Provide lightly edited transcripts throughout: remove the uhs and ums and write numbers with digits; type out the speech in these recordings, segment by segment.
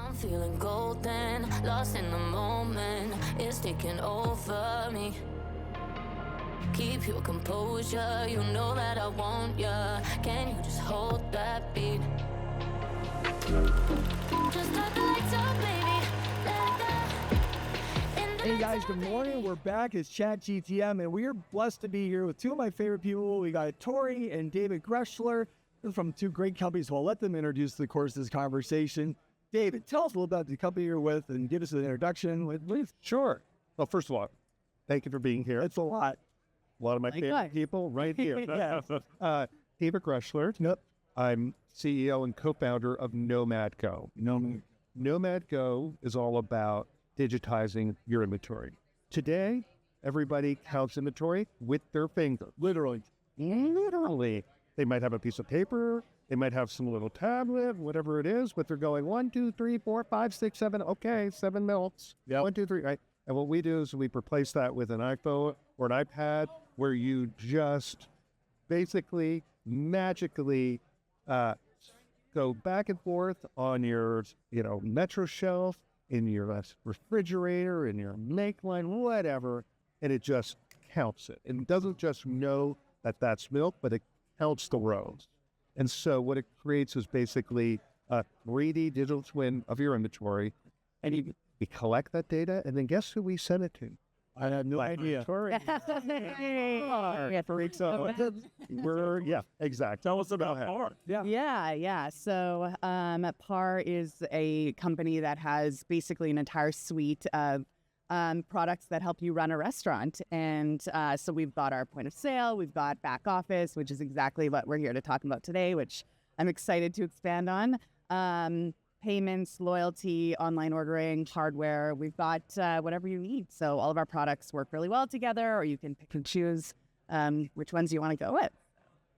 I'm feeling golden, lost in the moment. It's taking over me. Keep your composure, you know that I want ya. Can you just hold that beat? Just let the lights up, baby. Hey guys, good morning. We're back. It's Chat GTM, and we are blessed to be here with two of my favorite people. We got Tori and David Greschler from two great companies. So I'll let them introduce the course of this conversation. David, tell us a little about the company you're with and give us an introduction. Sure. Well, first of all, thank you for being here. It's a lot. A lot of my favorite people right here. David Greschler. Yep. I'm CEO and co-founder of Nomad Go. Nomad Go is all about digitizing your inventory. Today, everybody counts inventory with their finger. Literally. They might have a piece of paper. They might have some little tablet, whatever it is, but they're going 1, 2, 3, 4, 5, 6, 7. Okay, 7 minutes. Yep. 1, 2, 3. Right? And what we do is we replace that with an iPhone or an iPad where you just basically magically go back and forth on your, Metro shelf, in your refrigerator, in your make line, whatever, and it just counts it. It doesn't just know that that's milk, but it counts the rows. And so what it creates is basically a 3D digital twin of your inventory, and we collect that data, and then guess who we send it to? I have no idea. Exactly. Tell us about PAR. Yeah. So PAR is a company that has basically an entire suite of products that help you run a restaurant. And so we've got our point of sale, we've got back office, which is exactly what we're here to talk about today, which I'm excited to expand on. Payments, loyalty, online ordering, hardware. We've got whatever you need. So all of our products work really well together, or you can pick and choose which ones you want to go with.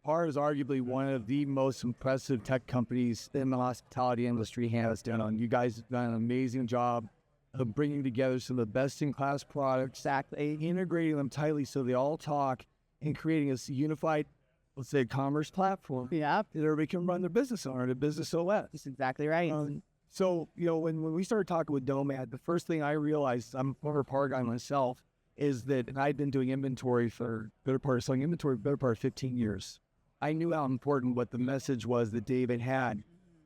PAR is arguably one of the most impressive tech companies in the hospitality industry, hands down. You guys have done an amazing job of bringing together some of the best-in-class products, integrating them tightly so they all talk, and creating a unified, let's say, commerce platform. Yeah. That everybody can run their business on, their business OS. That's exactly right. So, when we started talking with Nomad, the first thing I realized, I'm a former PAR guy myself, is that I'd been doing inventory for better part of 15 years. I knew how important what the message was that David had,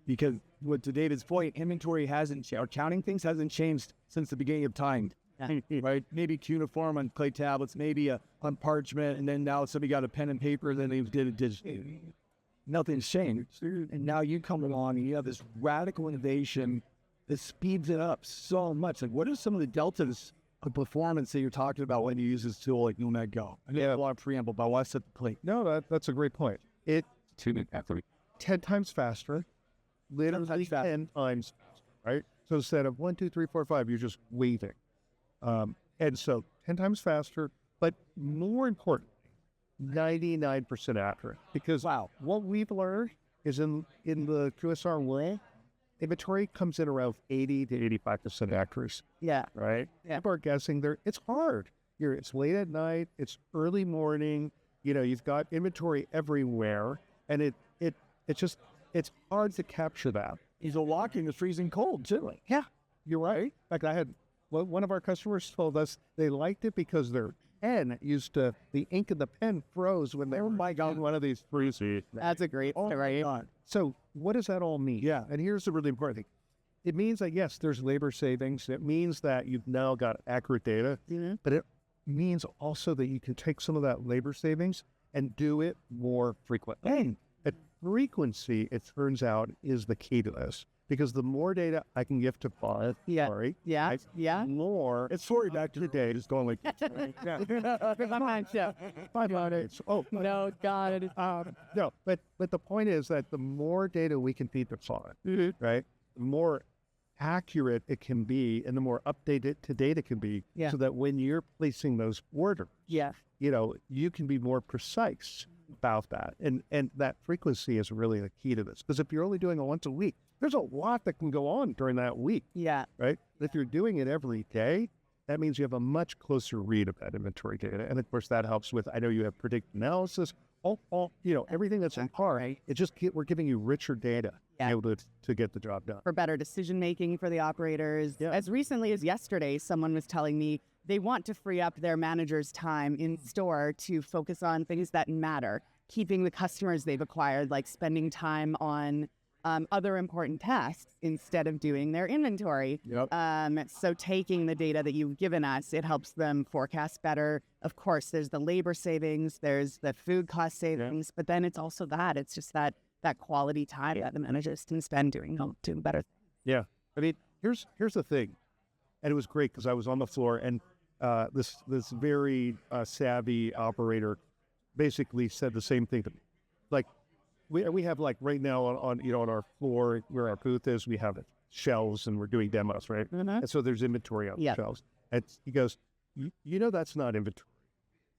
because to David's point, inventory counting things hasn't changed since the beginning of time. Right? Maybe cuneiform on clay tablets, maybe on parchment, and then now somebody got a pen and paper, and then they did it digitally. Nothing's changed. And now you come along and you have this radical innovation that speeds it up so much. Like, what are some of the deltas of performance that you're talking about when you use this tool like Nomad Go? I know a lot of preamble, but I want to set the plate. No, that's a great point. It's 10 times faster, literally 10 times faster, right? So instead of 1, 2, 3, 4, 5, you're just waiting. And so 10 times faster, but more importantly, 99% accurate. Because what we've learned is in the QSR world, inventory comes in around 80 to 85% accuracy. Yeah. Right? Yeah. People are guessing there. It's hard. It's late at night. It's early morning. You've got inventory everywhere, and it's hard to capture that. He's walking the freezing cold, too. Yeah, you're right. In fact, one of our customers told us they liked it because their pen the ink in the pen froze when they were on one of these freezing. That's a great story. So what does that all mean? Yeah. And here's the really important thing. It means that, yes, there's labor savings. It means that you've now got accurate data, but it means also that you can take some of that labor savings and do it more frequently. And frequency, it turns out, is the key to this. Because the more data I can give to PAR, more. It's sorry back to the day, just going like, No, God. No, but the point is that the more data we can feed to PAR, right, the more accurate it can be and the more updated to data can be, so that when you're placing those orders, you can be more precise about that. And that frequency is really the key to this. Because if you're only doing it once a week, there's a lot that can go on during that week. Yeah. Right? But if you're doing it every day, that means you have a much closer read of that inventory data. And of course, that helps with, I know you have predictive analysis, everything that's in par, it just we're giving you richer data to be able to get the job done. For better decision making for the operators. Yeah. As recently as yesterday, someone was telling me they want to free up their manager's time in store to focus on things that matter, keeping the customers they've acquired, like spending time on other important tasks instead of doing their inventory. So taking the data that you've given us, it helps them forecast better. Of course, there's the labor savings, there's the food cost savings, but then it's also it's just that quality time that the managers can spend doing better things. Yeah. I mean, here's the thing. And it was great because I was on the floor and this very savvy operator basically said the same thing to me. Like, we have like right now on our floor where our booth is, we have shelves and we're doing demos, right? And so there's inventory on the shelves. And he goes, you know, that's not inventory.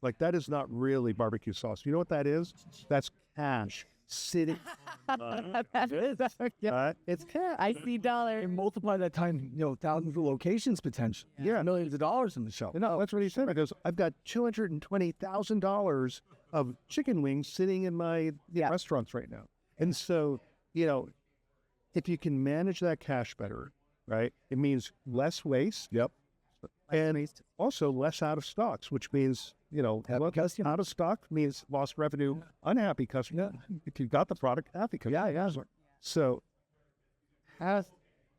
Like, that is not really barbecue sauce. You know what that is? That's cash sitting. It's cash. I see dollars. And multiply that time, thousands of locations potentially. Yeah. Millions of dollars in the show. No, that's what he said. He goes, I've got $220,000 of chicken wings sitting in my restaurants right now. And so, if you can manage that cash better, right, it means less waste. Yep. And also less out of stocks, which means, out of stock means lost revenue, unhappy customer. If you got the product, happy customer. So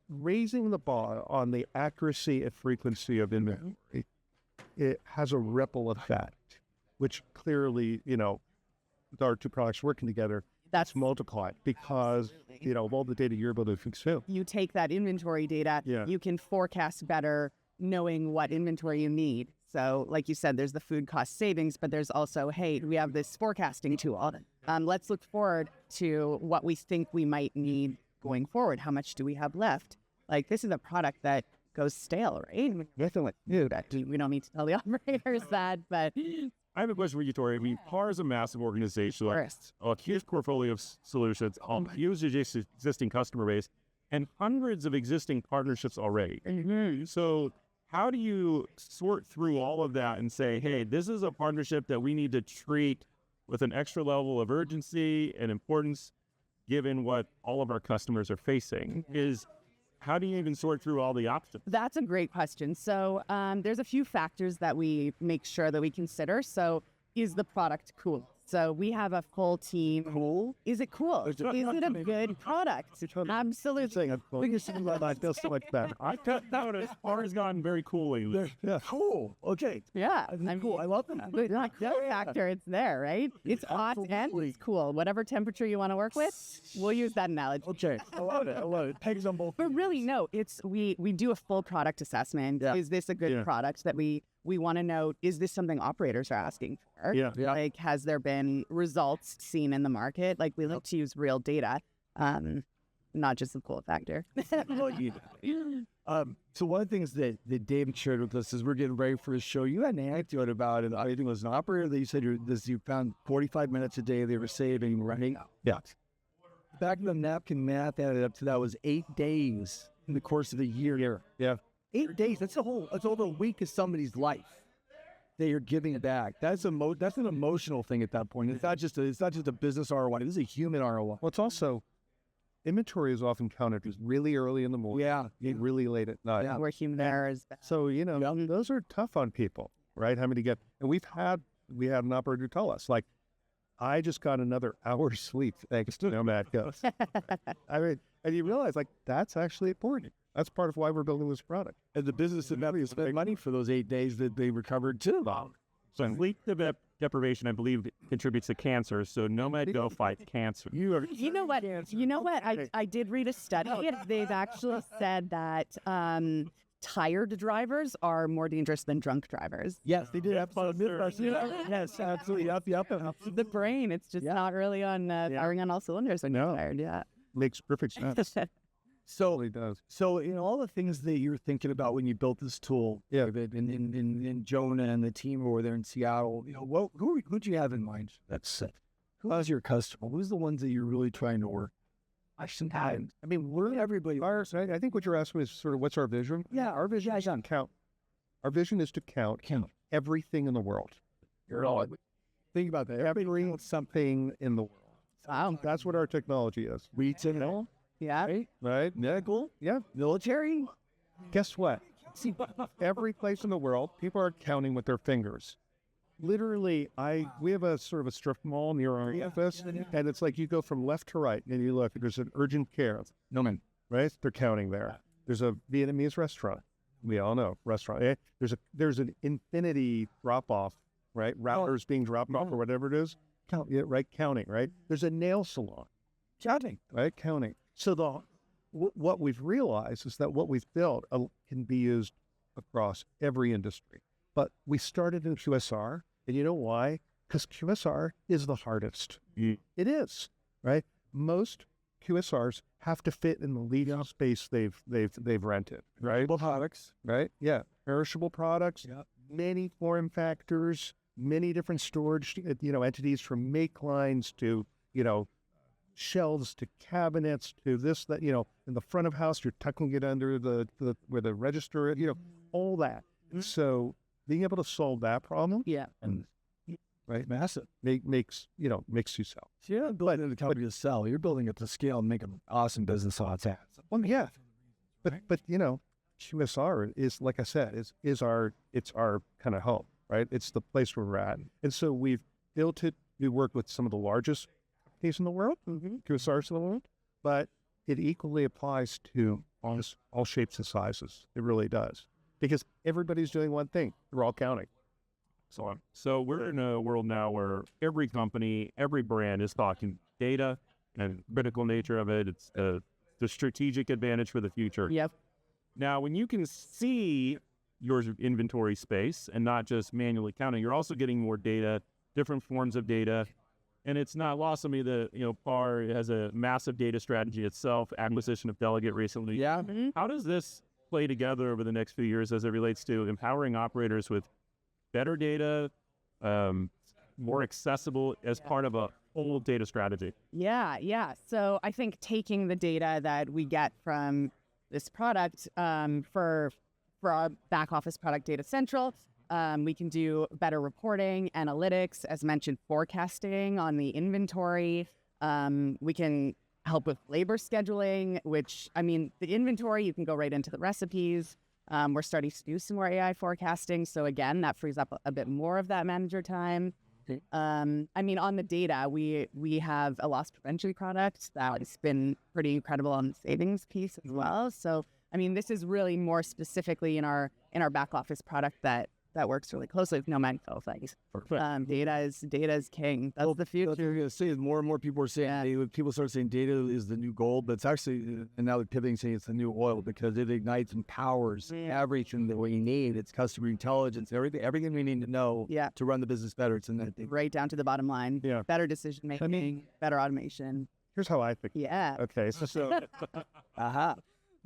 raising the bar on the accuracy and frequency of inventory, it has a ripple effect, which clearly, with our two products working together, that's multiplied because, of all the data you're able to consume. You take that inventory data, you can forecast better knowing what inventory you need. So like you said, there's the food cost savings, but there's also, hey, we have this forecasting tool. Let's look forward to what we think we might need going forward. How much do we have left? Like, this is a product that goes stale, right? We don't need to tell the operators that, but... I have a question for you, Tori. I mean, PAR is a massive organization, a huge portfolio of solutions, a huge existing customer base, and hundreds of existing partnerships already. So how do you sort through all of that and say, hey, this is a partnership that we need to treat with an extra level of urgency and importance, given what all of our customers are facing? How do you even sort through all the options? That's a great question. So there's a few factors that we make sure that we consider. So is the product cool? So we have a full team. Cool? Is it cool? Is it a good product? Absolutely. I feel so much better. I noticed PAR has gotten very cool lately. Yeah. Cool. Okay. Yeah. I'm cool. I love them. That factor, it's there, right? It's hot and it's cool. Whatever temperature you want to work with, we'll use that analogy. Okay. I love it. Pegs on both. But really, no, we do a full product assessment. Yeah. Is this a good product that we want to know? Is this something operators are asking for? Yeah. Like, has there been results seen in the market? Like, we like to use real data, not just the cool factor. So one of the things that David shared with us as we're getting ready for his show, you had an anecdote about it. I think it was an operator that you said you found 45 minutes a day they were saving, right? Yeah. Back in the napkin math added up to that was 8 days in the course of a year. Yeah. 8 days. That's over a week of somebody's life that you're giving back. That's an emotional thing at that point. It's not just a business ROI. This is a human ROI. Well, it's also, inventory is often counted really early in the morning. Yeah. Really late at night. Yeah. Where human errors. So, those are tough on people, right? Having to get, and we had an operator tell us, like, I just got another hour's sleep thanks to Nomad Go. I mean, and you realize, like, that's actually important. That's part of why we're building this product. And the business that never spent money for those 8 days that they recovered too. So sleep deprivation, I believe, contributes to cancer. So Nomad Go fights cancer. You know what? I did read a study. They've actually said that tired drivers are more dangerous than drunk drivers. Yes, they did. Yes, absolutely. Yep. The brain, it's just not really on firing on all cylinders when you're tired. Yeah. Makes perfect sense. So it does. So all the things that you're thinking about when you built this tool, David, and Jonah and the team over there in Seattle, who'd you have in mind? Who's your customer? Who's the ones that you're really trying to work? I mean, we're everybody. I think what you're asking is sort of what's our vision? Yeah, our vision is to count. Our vision is to count everything in the world. Think about that. Every something in the world. Wow. That's what our technology is. Retail, Yeah. Right? medical, Yeah. military. Guess what? Every place in the world, people are counting with their fingers. Literally, we have a sort of a strip mall near our office, and it's like you go from left to right, and you look, there's an urgent care, No man. right? They're counting there. There's a Vietnamese restaurant. We all know restaurant. Eh? There's an infinity drop off, right? Routers being dropped off or whatever it is. Right? Counting, right? There's a nail salon. Counting. Right? Counting. So what we've realized is that what we've built can be used across every industry. But we started in QSR, and you know why? Because QSR is the hardest. It is, right? Most QSRs have to fit in the legal space they've rented, right? Products. Right? Yeah. Perishable products, Yeah. many form factors, many different storage, entities, from make lines to, shelves to cabinets to this, that, in the front of house, you're tucking it under where the register, all that. And so being able to solve that problem, Yeah. And right, massive. makes you sell. So you're not building the company to sell. You're building it to scale and make an awesome business on its ass. Well, yeah. But QSR is, like I said, is our kind of home, right? It's the place where we're at. And so we've built it. We work with some of the largest companies in the world, QSRs in the world, but it equally applies to all shapes and sizes. It really does. Because everybody's doing one thing. They're all counting. So we're in a world now where every company, every brand is talking data and critical nature of it. It's the strategic advantage for the future. Yep. Now, when you can see your inventory space and not just manually counting, you're also getting more data, different forms of data. And it's not lost on me that, PAR has a massive data strategy itself, acquisition of Delegate recently. Yeah. How does this play together over the next few years as it relates to empowering operators with better data, more accessible as part of a whole data strategy? Yeah. So I think taking the data that we get from this product for our back office product, Data Central, we can do better reporting, analytics, as mentioned, forecasting on the inventory. We can help with labor scheduling, which, the inventory, you can go right into the recipes. We're starting to do some more AI forecasting. So again, that frees up a bit more of that manager time. Okay. On the data, we have a loss prevention product that's been pretty incredible on the savings piece as well. So, this is really more specifically in our back office product that works really closely with Nomad Go. Perfect. Data is king. That's the What future. you're going to say is more and more people are saying, people start saying data is the new gold, but it's actually, and now they're pivoting, saying it's the new oil because it ignites and powers everything that we need. It's customer intelligence, everything we need to know to run the business better. It's in that thing. Right down to the bottom line. Yeah. Better decision making, better automation. Here's how I think. Yeah. Okay. So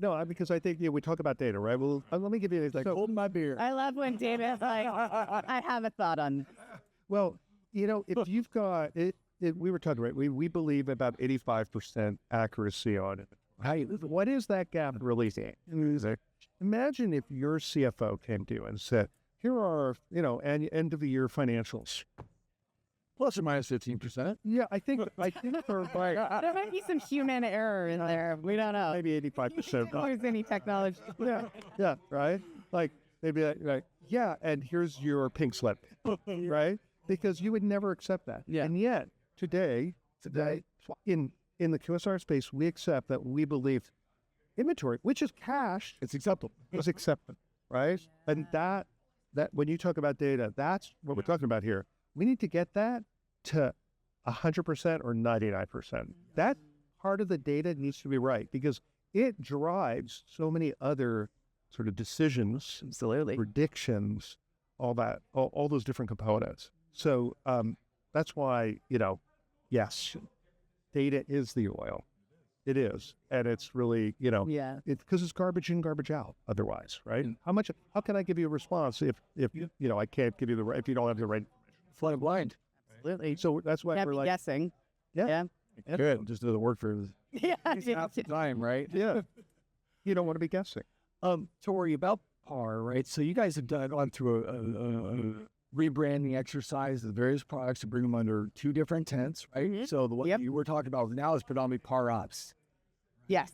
no, because I think we talk about data, right? Well, let me give you an example. Hold my beer. I love when David is like, I have a thought on. Well, if you've got it, we were talking, right? We believe about 85% accuracy on it. What is that gap really saying? Imagine if your CFO came to you and said, here are, end of the year financials. Plus or minus 15%. Yeah, I think they're like, There might be some human error in there. We don't know. maybe 85%. There's any technology. Yeah, right? Like, they'd be like, yeah, and here's your pink slip, right? Because you would never accept that. Yeah. And yet, today, in the QSR space, we accept that we believe inventory, which is cash, It's acceptable. is accepted, right? And that when you talk about data, that's what we're talking about here. We need to get that to 100% or 99%. That part of the data needs to be right because it drives so many other sort of decisions, Absolutely. predictions, all that, all those different components. So that's why, yes, data is the oil. It is. And it's really, Yeah. it's because it's garbage in, garbage out otherwise, right? How can I give you a response if I can't give you if you don't have the right. Flying blind. Absolutely. So that's why Can't we're be like, guessing. Yeah. Good. Just do the work for Yeah. half the time, right? yeah, you don't want to be guessing. Tori, about PAR, right? So you guys have gone through rebranding exercise, the various products to bring them under two different tents, right? So the one you were talking about now is predominantly Power Ops. Yes.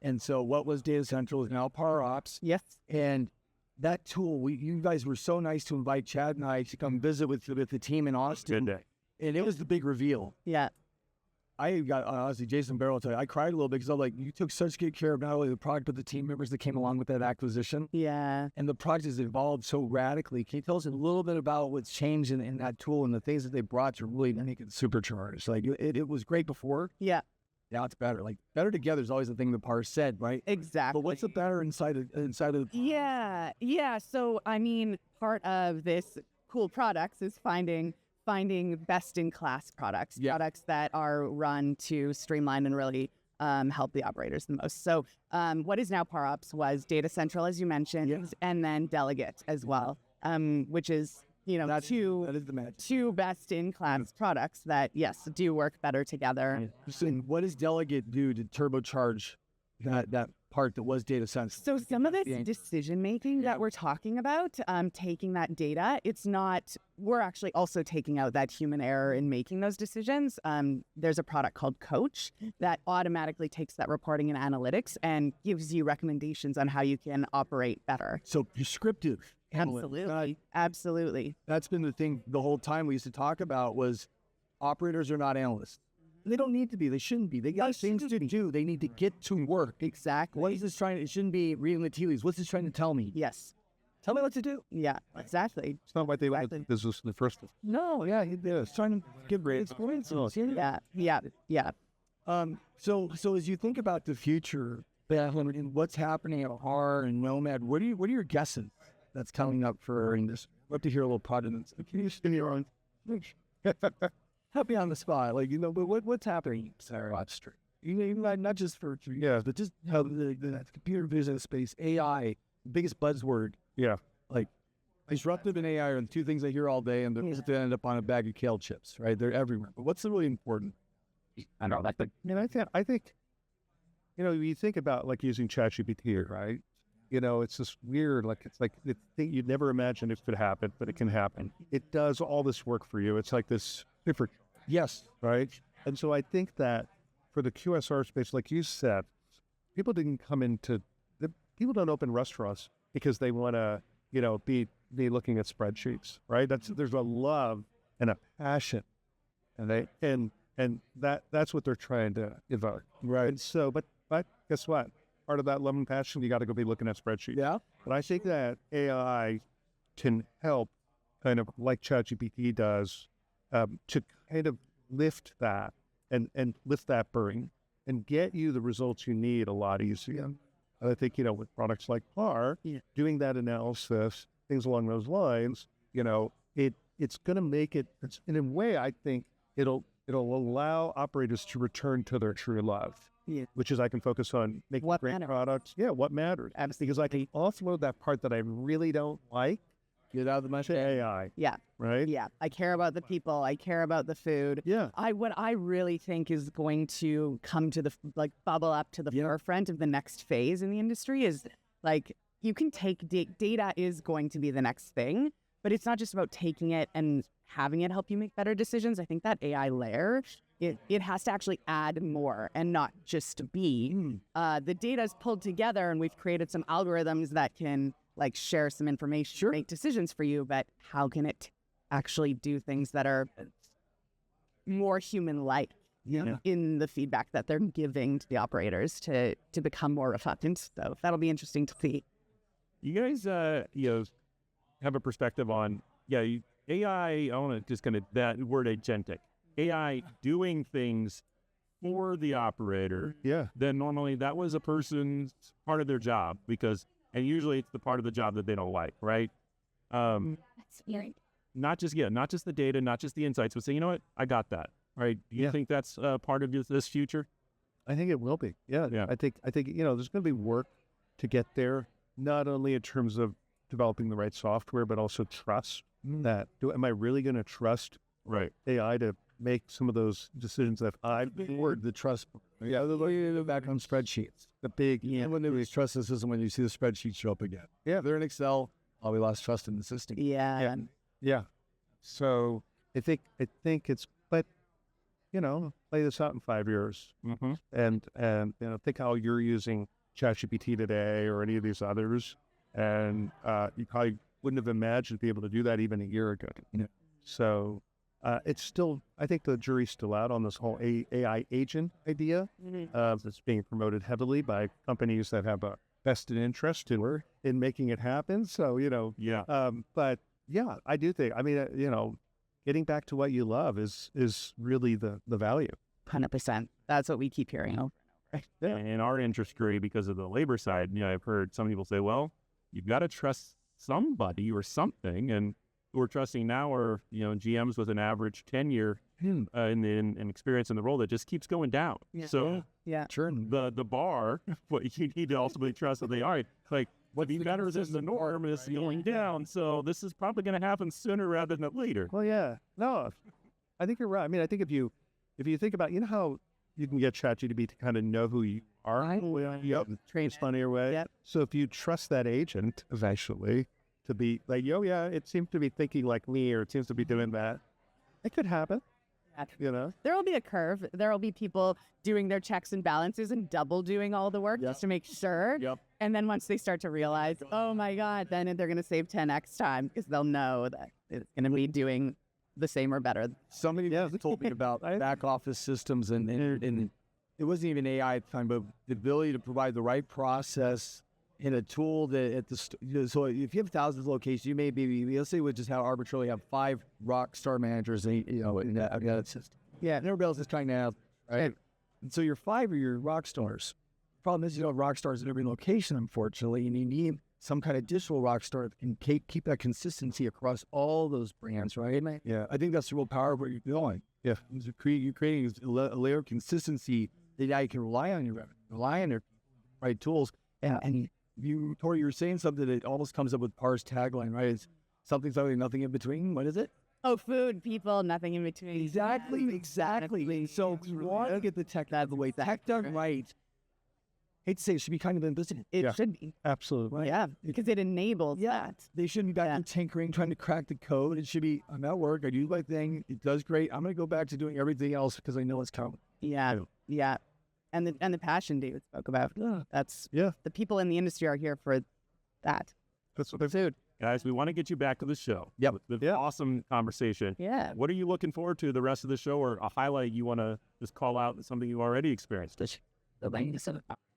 And so what was Data Central is now Power Ops. Yes. And that tool, you guys were so nice to invite Chad and I to come visit with the team in Austin. Good day. And it was the big reveal. Yeah. I got, honestly, Jason Barrow will tell you, I cried a little bit because I was like, you took such good care of not only the product, but the team members that came along with that acquisition. Yeah. And the product has evolved so radically. Can you tell us a little bit about what's changed in that tool and the things that they brought to really make it supercharged? Like, it was great before. Yeah. Now it's better. Like, better together is always the thing that Par said, right? Exactly. But what's the better inside of Yeah. So, I mean, part of this cool products is finding best-in-class products, products that are run to streamline and really help the operators the most. So what is now Power Ops was Data Central, as you mentioned, and then Delegate as well, which is, that is the match. Two best-in-class products that, yes, do work better together. And what does Delegate do to turbocharge that part that was Data Central? So some of this decision-making that we're talking about, taking that data, we're actually also taking out that human error in making those decisions. There's a product called Coach that automatically takes that reporting and analytics and gives you recommendations on how you can operate better. So prescriptive. Absolutely. That's been the thing the whole time we used to talk about was operators are not analysts. They don't need to be. They shouldn't be. They got things to do. They need to get to work. Exactly. What is this trying to, it shouldn't be reading the tea leaves. What's this trying to tell me? Yes. Tell me what to do. Yeah, exactly. It's not like they went to business in the first place. No, it's trying to give great experiences. Yeah. So as you think about the future, and what's happening at HAR and Nomad, what are your guesses that's coming up for in this? I'd love to hear a little project. Can you spin your own? Help me on the spot, but what's happening? Sorry, Street. Not just for 3 years, but just how the computer vision space, AI, biggest buzzword. Yeah. Like disruptive and AI are the two things I hear all day, and they're supposed to end up on a bag of kale chips, right? They're everywhere. But what's really important? I know that. I think, you think about like using Chat GPT, right? It's this weird, it's like the thing you'd never imagine it could happen, but it can happen. It does all this work for you. It's like this different. Yes. Right. And so I think that for the QSR space, like you said, people don't open restaurants because they want to, be looking at spreadsheets, right? There's a love and a passion, and that's what they're trying to evoke, right? And so, but guess what? Part of that love and passion, you got to go be looking at spreadsheets. Yeah. But I think that AI can help, kind of like ChatGPT does, to kind of lift that and lift that burden and get you the results you need a lot easier. And I think, with products like PAR, doing that analysis, things along those lines, it's going to make it, in a way, I think it'll allow operators to return to their true love, which is I can focus on making great products. Yeah, what matters. Absolutely. Because I can offload that part that I really don't like, get out of the mess to AI. Yeah. Right? Yeah. I care about the people. I care about the food. Yeah. What I really think is going to come to bubble up to the forefront of the next phase in the industry is you can take data is going to be the next thing, but it's not just about taking it and having it help you make better decisions. I think that AI layer, it has to actually add more and not just be. The data is pulled together and we've created some algorithms that can share some information, make decisions for you, but how can it actually do things that are more human-like in the feedback that they're giving to the operators to become more refined? So that'll be interesting to see. You guys, have a perspective on, AI, I want to just that word agentic. AI doing things for the operator. Yeah. Then normally that was a person's part of their job and usually it's the part of the job that they don't like, right? That's weird. Not just the data, not just the insights, but say, you know what, I got that, right? Do you think that's part of this future? I think it will be. Yeah. I think there's going to be work to get there, not only in terms of developing the right software, but also trust. Am I really going to trust AI to make some of those decisions that I've word the trust? Yeah, the background spreadsheets. The big when there was trust the system when you see the spreadsheet show up again. Yeah, they're in Excel. Oh, we lost trust in the system. Yeah. Yeah. So I think it's, but play this out in 5 years, and think how you're using ChatGPT today or any of these others, and you probably wouldn't have imagined to be able to do that even a year ago. So it's still, I think the jury's still out on this whole AI agent idea that's being promoted heavily by companies that have a vested interest in making it happen. So but yeah, I do think. I mean, getting back to what you love is really the value. 100%. That's what we keep hearing over and over. Yeah. In our industry, because of the labor side, I've heard some people say, well, you've got to trust somebody or something. And who we're trusting now are, GMs with an average tenure in experience in the role that just keeps going down. Yeah. So Sure. the bar, what you need to ultimately trust that they are, like, what's better than the norm is going down. So this is probably going to happen sooner rather than later. Well, yeah. No, I think you're right. I mean, I think if you think about, how you can get ChatGPT to kind of know who you are, train funny way. Yep. So if you trust that agent eventually to be like, it seems to be thinking like me, or it seems to be doing that, it could happen. There will be a curve. There will be people doing their checks and balances and double doing all the work just to make sure. Yep. And then once they start to realize, oh my God, then they're going to save 10x time because they'll know that it's going to be doing the same or better. Somebody told me about back office systems, and it wasn't even AI at the time, but the ability to provide the right process in a tool that so if you have thousands of locations, you may be, let's say we just arbitrarily have 5 rock star managers, in that system. Yeah, and everybody else is trying to have, right? And so your 5 are your rock stars. Problem is, rock stars at every location, unfortunately, and you need some kind of digital rock star that can keep that consistency across all those brands, right? Yeah. I think that's the real power of where you're going. Yeah. You're creating a layer of consistency that now you can rely on your right tools. And Tori, you were saying something that almost comes up with PAR's tagline, right? It's something, nothing in between. What is it? Oh, food, people, nothing in between. Exactly. So we want to get the tech out of the way. The tech done right. Hate to say it should be kind of invisible. It should be. Absolutely. Right? Yeah, because it enables that. They shouldn't be back there tinkering, trying to crack the code. It should be, I'm at work, I do my thing, it does great. I'm going to go back to doing everything else because I know it's coming. Yeah. And the passion David spoke about. That's the people in the industry are here for that. That's what food. Guys, we want to get you back to the show. Yep. The awesome conversation. Yeah. What are you looking forward to the rest of the show, or a highlight you want to just call out, something you already experienced?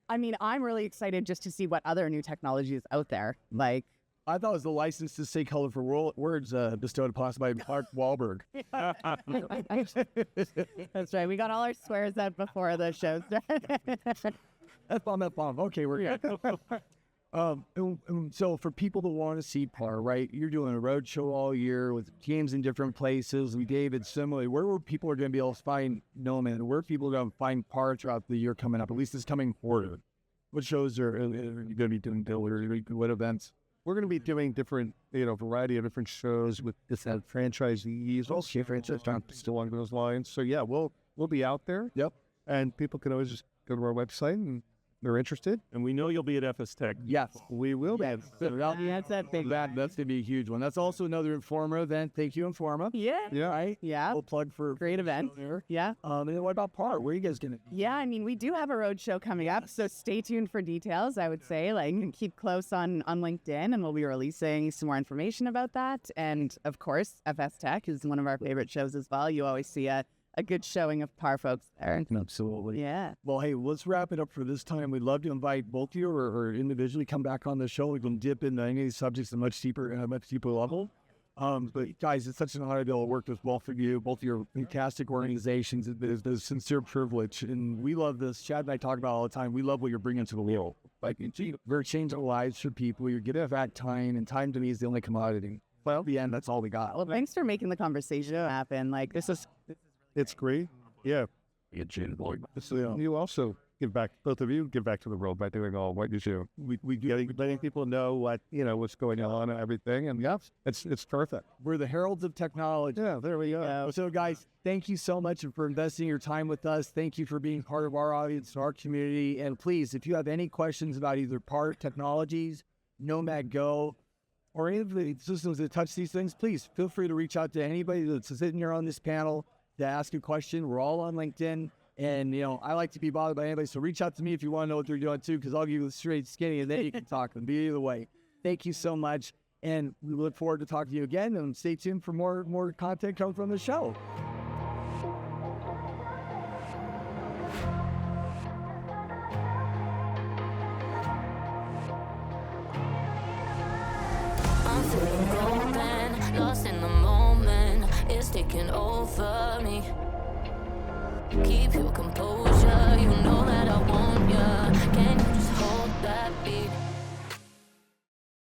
I mean, I'm really excited just to see what other new technology is out there. Like, I thought it was the license to say colorful words bestowed upon us by Mark Wahlberg. That's right. We got all our swears out before the show started. F-bomb. Okay, we're good. So for people that want to see PAR, right, you're doing a road show all year with teams in different places. We, David, similarly, where people are going to be able to find Nomad, where people are going to find PAR throughout the year coming up, at least this coming quarter? What shows are you going to be doing, Bill, or what events? We're going to be doing different, variety of different shows with franchisees, still along those lines. So yeah, we'll be out there. Yep. And people can always just go to our website and they're interested. And we know you'll be at FS Tech. Yes, we will be. That's that big. That's going to be a huge one. That's also another Informa event. Thank you, Informa. Yeah. Right? Yeah. We'll plug for great event. Yeah. And then what about PAR? Where are you guys going to be? Yeah, I mean, we do have a road show coming up, so stay tuned for details, I would say. Keep close on LinkedIn, and we'll be releasing some more information about that. And, of course, FS Tech is one of our favorite shows as well. You always see a good showing of PAR folks there. Absolutely. Yeah. Well, hey, let's wrap it up for this time. We'd love to invite both of you or individually come back on the show. We can dip into any of these subjects at a much deeper level. But guys, it's such an honor to be able to work with both of you, both of your fantastic organizations. It's a sincere privilege. And we love this. Chad and I talk about it all the time. We love what you're bringing to the wheel. We're changing lives for people. You're getting that time, and time to me is the only commodity. Well, at the end, that's all we got. Well, thanks for making the conversation happen. It's great. Yeah. You also give back, both of you give back to the world by doing all what you do. We do letting people know what's going on and everything. And it's perfect. We're the heralds of technology. Yeah, there we go. So guys, thank you so much for investing your time with us. Thank you for being part of our audience, our community. And please, if you have any questions about either PAR Technologies, Nomad Go, or any of the systems that touch these things, please feel free to reach out to anybody that's sitting here on this panel to ask a question. We're all on LinkedIn, and I like to be bothered by anybody, so reach out to me if you want to know what they're doing too, because I'll give you the straight skinny, and then you can talk and be either way. Thank you so much, and we look forward to talking to you again, and stay tuned for more content coming from the show. I'm feeling golden, lost in the moment. It's taking over me. Keep your composure, you know that I want ya. Can you just